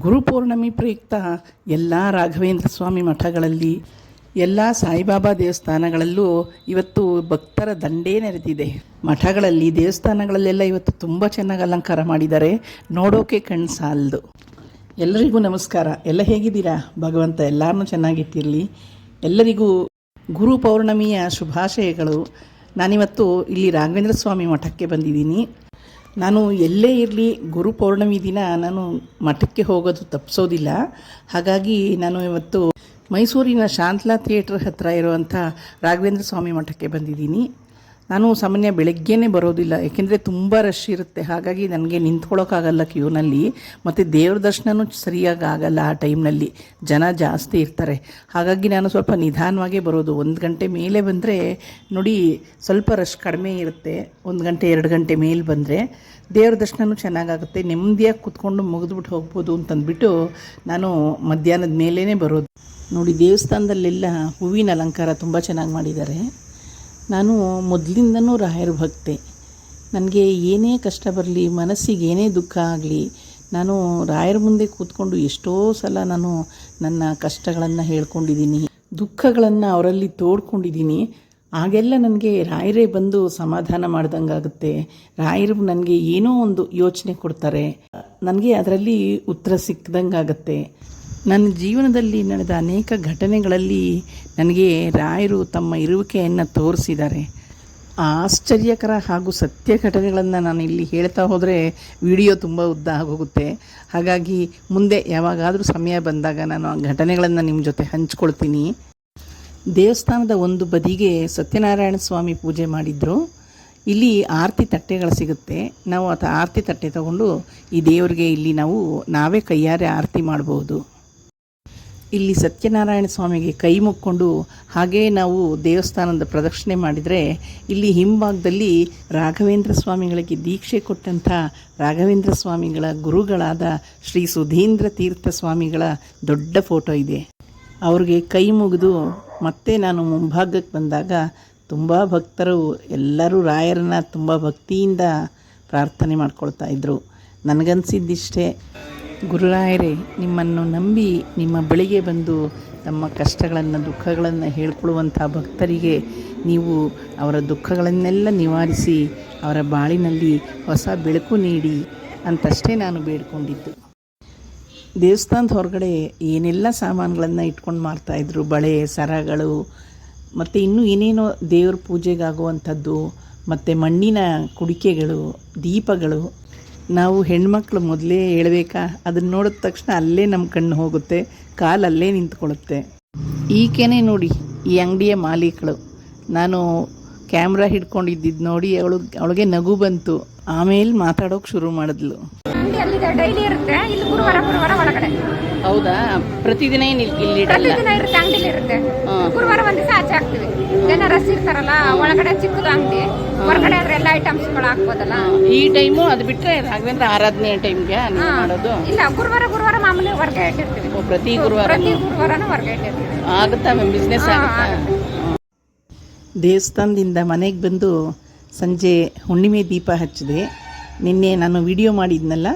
ಗುರುಪೌರ್ಣಮಿ ಪ್ರಯುಕ್ತ ಎಲ್ಲ ರಾಘವೇಂದ್ರ ಸ್ವಾಮಿ ಮಠಗಳಲ್ಲಿ, ಎಲ್ಲ ಸಾಯಿಬಾಬಾ ದೇವಸ್ಥಾನಗಳಲ್ಲೂ ಇವತ್ತು ಭಕ್ತರ ದಂಡೇ ನೆರೆದಿದೆ. ಮಠಗಳಲ್ಲಿ, ದೇವಸ್ಥಾನಗಳಲ್ಲೆಲ್ಲ ಇವತ್ತು ತುಂಬ ಚೆನ್ನಾಗಿ ಅಲಂಕಾರ ಮಾಡಿದ್ದಾರೆ, ನೋಡೋಕೆ ಕಣ್ಣು ಸಾಲದು. ಎಲ್ಲರಿಗೂ ನಮಸ್ಕಾರ. ಎಲ್ಲ ಹೇಗಿದ್ದೀರಾ? ಭಗವಂತ ಎಲ್ಲರನ್ನೂ ಚೆನ್ನಾಗಿಟ್ಟಿರಲಿ. ಎಲ್ಲರಿಗೂ ಗುರು ಪೌರ್ಣಮಿಯ ಶುಭಾಶಯಗಳು. ನಾನಿವತ್ತು ಇಲ್ಲಿ ರಾಘವೇಂದ್ರ ಸ್ವಾಮಿ ಮಠಕ್ಕೆ ಬಂದಿದ್ದೀನಿ. ನಾನು ಎಲ್ಲೇ ಇರಲಿ ಗುರು ಪೌರ್ಣಮಿ ದಿನ ನಾನು ಮಠಕ್ಕೆ ಹೋಗೋದು ತಪ್ಪಿಸೋದಿಲ್ಲ. ಹಾಗಾಗಿ ನಾನು ಇವತ್ತು ಮೈಸೂರಿನ ಶಾಂತಲಾ ಥಿಯೇಟ್ರ್ ಹತ್ತಿರ ಇರುವಂಥ ರಾಘವೇಂದ್ರ ಸ್ವಾಮಿ ಮಠಕ್ಕೆ ಬಂದಿದ್ದೀನಿ. ನಾನು ಸಾಮಾನ್ಯ ಬೆಳಗ್ಗೆನೇ ಬರೋದಿಲ್ಲ, ಏಕೆಂದರೆ ತುಂಬ ರಶ್ ಇರುತ್ತೆ. ಹಾಗಾಗಿ ನನಗೆ ನಿಂತ್ಕೊಳ್ಳೋಕ್ಕಾಗಲ್ಲ ಕ್ಯೂನಲ್ಲಿ, ಮತ್ತು ದೇವ್ರ ದರ್ಶನವೂ ಸರಿಯಾಗಿ ಆಗಲ್ಲ. ಆ ಟೈಮ್ನಲ್ಲಿ ಜನ ಜಾಸ್ತಿ ಇರ್ತಾರೆ. ಹಾಗಾಗಿ ನಾನು ಸ್ವಲ್ಪ ನಿಧಾನವಾಗೇ ಬರೋದು. 1 ಗಂಟೆ ಮೇಲೆ ಬಂದರೆ ನೋಡಿ ಸ್ವಲ್ಪ ರಶ್ ಕಡಿಮೆ ಇರುತ್ತೆ. 1 ಗಂಟೆ 2 ಗಂಟೆ ಮೇಲೆ ಬಂದರೆ ದೇವ್ರ ದರ್ಶನವೂ ಚೆನ್ನಾಗಾಗುತ್ತೆ. ನೆಮ್ಮದಿಯಾಗಿ ಕೂತ್ಕೊಂಡು ಮುಗಿದ್ಬಿಟ್ಟು ಹೋಗ್ಬೋದು ಅಂತಂದ್ಬಿಟ್ಟು ನಾನು ಮಧ್ಯಾಹ್ನದ ಮೇಲೇ ಬರೋದು. ನೋಡಿ, ದೇವಸ್ಥಾನದಲ್ಲೆಲ್ಲ ಹೂವಿನ ಅಲಂಕಾರ ತುಂಬ ಚೆನ್ನಾಗಿ ಮಾಡಿದ್ದಾರೆ. ನಾನು ಮೊದಲಿಂದನೂ ರಾಯರ ಭಕ್ತೆ. ನನಗೆ ಏನೇ ಕಷ್ಟ ಬರಲಿ, ಮನಸ್ಸಿಗೆ ಏನೇ ದುಃಖ ಆಗಲಿ, ನಾನು ರಾಯರ ಮುಂದೆ ಕೂತ್ಕೊಂಡು ಎಷ್ಟೋ ಸಲ ನಾನು ನನ್ನ ಕಷ್ಟಗಳನ್ನು ಹೇಳ್ಕೊಂಡಿದ್ದೀನಿ, ದುಃಖಗಳನ್ನು ಅವರಲ್ಲಿ ತೋಡ್ಕೊಂಡಿದ್ದೀನಿ. ಆಗೆಲ್ಲ ನನಗೆ ರಾಯರೇ ಬಂದು ಸಮಾಧಾನ ಮಾಡ್ದಂಗಾಗುತ್ತೆ. ರಾಯರು ನನಗೆ ಏನೋ ಒಂದು ಯೋಚನೆ ಕೊಡ್ತಾರೆ, ನನಗೆ ಅದರಲ್ಲಿ ಉತ್ತರ ಸಿಕ್ಕಿದಂಗಾಗತ್ತೆ. ನನ್ನ ಜೀವನದಲ್ಲಿ ನಡೆದ ಅನೇಕ ಘಟನೆಗಳಲ್ಲಿ ನನಗೆ ರಾಯರು ತಮ್ಮ ಇರುವಿಕೆಯನ್ನು ತೋರಿಸಿದ್ದಾರೆ. ಆಶ್ಚರ್ಯಕರ ಹಾಗೂ ಸತ್ಯ ಘಟನೆಗಳನ್ನು ನಾನು ಇಲ್ಲಿ ಹೇಳ್ತಾ ಹೋದರೆ ವಿಡಿಯೋ ತುಂಬ ಉದ್ದ ಆಗೋಗುತ್ತೆ. ಹಾಗಾಗಿ ಮುಂದೆ ಯಾವಾಗಾದರೂ ಸಮಯ ಬಂದಾಗ ನಾನು ಆ ಘಟನೆಗಳನ್ನು ನಿಮ್ಮ ಜೊತೆ ಹಂಚ್ಕೊಳ್ತೀನಿ. ದೇವಸ್ಥಾನದ ಒಂದು ಬದಿಗೆ ಸತ್ಯನಾರಾಯಣ ಸ್ವಾಮಿ ಪೂಜೆ ಮಾಡಿದ್ರು. ಇಲ್ಲಿ ಆರತಿ ತಟ್ಟೆಗಳು ಸಿಗುತ್ತೆ. ನಾವು ಆರತಿ ತಟ್ಟೆ ತಗೊಂಡು ಈ ದೇವರಿಗೆ ಇಲ್ಲಿ ನಾವೇ ಕೈಯಾರೆ ಆರತಿ ಮಾಡ್ಬೋದು. ಇಲ್ಲಿ ಸತ್ಯನಾರಾಯಣ ಸ್ವಾಮಿಗೆ ಕೈ ಮುಕ್ಕೊಂಡು ಹಾಗೇ ನಾವು ದೇವಸ್ಥಾನದ ಪ್ರದಕ್ಷಿಣೆ ಮಾಡಿದರೆ ಇಲ್ಲಿ ಹಿಂಭಾಗದಲ್ಲಿ ರಾಘವೇಂದ್ರ ಸ್ವಾಮಿಗಳಿಗೆ ದೀಕ್ಷೆ ಕೊಟ್ಟಂಥ ರಾಘವೇಂದ್ರ ಸ್ವಾಮಿಗಳ ಗುರುಗಳಾದ ಶ್ರೀ ಸುಧೀಂದ್ರ ತೀರ್ಥ ಸ್ವಾಮಿಗಳ ದೊಡ್ಡ ಫೋಟೋ ಇದೆ. ಅವ್ರಿಗೆ ಕೈ ಮುಗಿದು ಮತ್ತೆ ನಾನು ಮುಂಭಾಗಕ್ಕೆ ಬಂದಾಗ ತುಂಬ ಭಕ್ತರು ಎಲ್ಲರೂ ರಾಯರನ್ನ ತುಂಬ ಭಕ್ತಿಯಿಂದ ಪ್ರಾರ್ಥನೆ ಮಾಡ್ಕೊಳ್ತಾ ಇದ್ದರು. ನನಗನ್ಸಿದ್ದಿಷ್ಟೇ, ಗುರುರಾಯರೇ, ನಿಮ್ಮನ್ನು ನಂಬಿ ನಿಮ್ಮ ಬಳಿಗೆ ಬಂದು ತಮ್ಮ ಕಷ್ಟಗಳನ್ನು ದುಃಖಗಳನ್ನು ಹೇಳ್ಕೊಳ್ಳುವಂಥ ಭಕ್ತರಿಗೆ ನೀವು ಅವರ ದುಃಖಗಳನ್ನೆಲ್ಲ ನಿವಾರಿಸಿ ಅವರ ಬಾಳಿನಲ್ಲಿ ಹೊಸ ಬೆಳಕು ನೀಡಿ ಅಂತಷ್ಟೇ ನಾನು ಬೇಡ್ಕೊಂಡಿದ್ದು. ದೇವಸ್ಥಾನದ ಹೊರಗಡೆ ಏನೆಲ್ಲ ಸಾಮಾನುಗಳನ್ನು ಇಟ್ಕೊಂಡು ಮಾರ್ತಾಯಿದ್ರು, ಬಳೆ, ಸರಗಳು, ಮತ್ತು ಇನ್ನೂ ಏನೇನೋ ದೇವ್ರ ಪೂಜೆಗಾಗುವಂಥದ್ದು, ಮತ್ತು ಮಣ್ಣಿನ ಕುಡಿಕೆಗಳು, ದೀಪಗಳು. ನಾವು ಹೆಣ್ಮಕ್ಳು ಮೊದಲೇ ಹೇಳ್ಬೇಕಾ, ಅದನ್ನು ನೋಡಿದ ತಕ್ಷಣ ಅಲ್ಲೇ ನಮ್ಮ ಕಣ್ಣು ಹೋಗುತ್ತೆ, ಕಾಲಲ್ಲೇ ನಿಂತ್ಕೊಳ್ಳುತ್ತೆ. ಈಕೆನೇ ನೋಡಿ ಈ ಅಂಗಡಿಯ ಮಾಲೀಕಳು. ನಾನು ಕ್ಯಾಮ್ರಾ ಹಿಡ್ಕೊಂಡಿದ್ದು ನೋಡಿ ಅವಳಿಗೆ ನಗು ಬಂತು. ಆಮೇಲೆ ಮಾತಾಡೋಕೆ ಶುರು ಮಾಡಿದ್ಲು. ಡೈಲಿ ಇರುತ್ತೆ, ಇಲ್ಲಿ ಗುರುವಾರ ಒಳಗಡೆ. ಹೌದಾ? ಪ್ರತಿದಿನ ಪ್ರತಿದಿನ ಇರುತ್ತೆ, ಅಂಗಡಿಲಿ ಇರುತ್ತೆ. ಗುರುವಾರ ಒಂದ್ ದಿವಸ ಆಚೆ ಹಾಕ್ತಿವಿ. ಜನ ರಸ್ ಇರ್ತಾರಲ್ಲ, ಒಳಗಡೆ ಚಿಕ್ಕದು ಅಂಗಡಿ, ಹೊರಗಡೆ ಆದ್ರೆ ಎಲ್ಲ ಐಟಮ್ಸ್ಗಳು ಹಾಕ್ಬೋದಲ್ಲ. ಈ ಟೈಮು ಅದು ಬಿಟ್ಟರೆ ರಾಘವೇಂದ್ರ ಆರಾಧನೆ ಟೈಮ್ಗೆ ಮಾಡೋದು ಇಲ್ಲ. ಗುರುವಾರ ಮಾಮೂಲಿ ಹೊರಗೆ ಇಟ್ಟಿರ್ತೀವಿ. ಪ್ರತಿ ಗುರುವಾರನೂ ಹೊರಗೆ ಇಟ್ಟಿರ್ತೀವಿ. ಆಗುತ್ತಾ ಬಿಸ್ನೆಸ್ ಆಗುತ್ತಾ? ದೇವಸ್ಥಾನದಿಂದ ಮನೆಗೆ ಬಂದು ಸಂಜೆ ಹುಣ್ಣಿಮೆ ದೀಪ ಹಚ್ಚಿದೆ. ನಿನ್ನೆ ನಾನು ವಿಡಿಯೋ ಮಾಡಿದ್ನಲ್ಲ,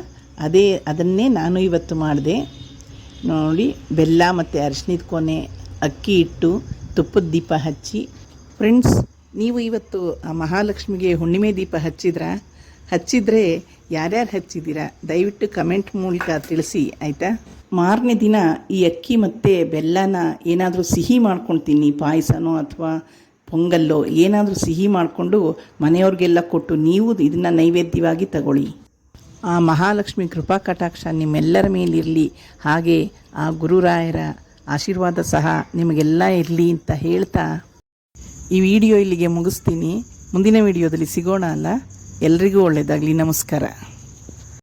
ಅದನ್ನೇ ನಾನು ಇವತ್ತು ಮಾಡಿದೆ ನೋಡಿ. ಬೆಲ್ಲ ಮತ್ತು ಅರಿಶಿನದ ಕೊನೆ, ಅಕ್ಕಿ ಇಟ್ಟು ತುಪ್ಪದ ದೀಪ ಹಚ್ಚಿ. ಫ್ರೆಂಡ್ಸ್, ನೀವು ಇವತ್ತು ಆ ಮಹಾಲಕ್ಷ್ಮಿಗೆ ಹುಣ್ಣಿಮೆ ದೀಪ ಹಚ್ಚಿದರೆ ಯಾರ್ಯಾರು ಹಚ್ಚಿದ್ದೀರಾ ದಯವಿಟ್ಟು ಕಮೆಂಟ್ ಮೂಲಕ ತಿಳಿಸಿ, ಆಯಿತಾ? ಮಾರನೇ ದಿನ ಈ ಅಕ್ಕಿ ಮತ್ತು ಬೆಲ್ಲನ ಏನಾದರೂ ಸಿಹಿ ಮಾಡ್ಕೊಳ್ತೀನಿ, ಪಾಯಸನೋ ಅಥವಾ ಪೊಂಗಲ್ಲೋ ಏನಾದರೂ ಸಿಹಿ ಮಾಡಿಕೊಂಡು ಮನೆಯವ್ರಿಗೆಲ್ಲ ಕೊಟ್ಟು ನೀವು ಇದನ್ನು ನೈವೇದ್ಯವಾಗಿ ತಗೊಳ್ಳಿ. ಆ ಮಹಾಲಕ್ಷ್ಮಿ ಕೃಪಾ ಕಟಾಕ್ಷ ನಿಮ್ಮೆಲ್ಲರ ಮೇಲಿರಲಿ, ಹಾಗೆ ಆ ಗುರುರಾಯರ ಆಶೀರ್ವಾದ ಸಹ ನಿಮಗೆಲ್ಲ ಇರಲಿ ಅಂತ ಹೇಳ್ತಾ ಈ ವಿಡಿಯೋ ಇಲ್ಲಿಗೆ ಮುಗಿಸ್ತೀನಿ. ಮುಂದಿನ ವಿಡಿಯೋದಲ್ಲಿ ಸಿಗೋಣ ಅಲ್ಲ? ಎಲ್ರಿಗೂ ಒಳ್ಳೆಯದಾಗಲಿ. ನಮಸ್ಕಾರ.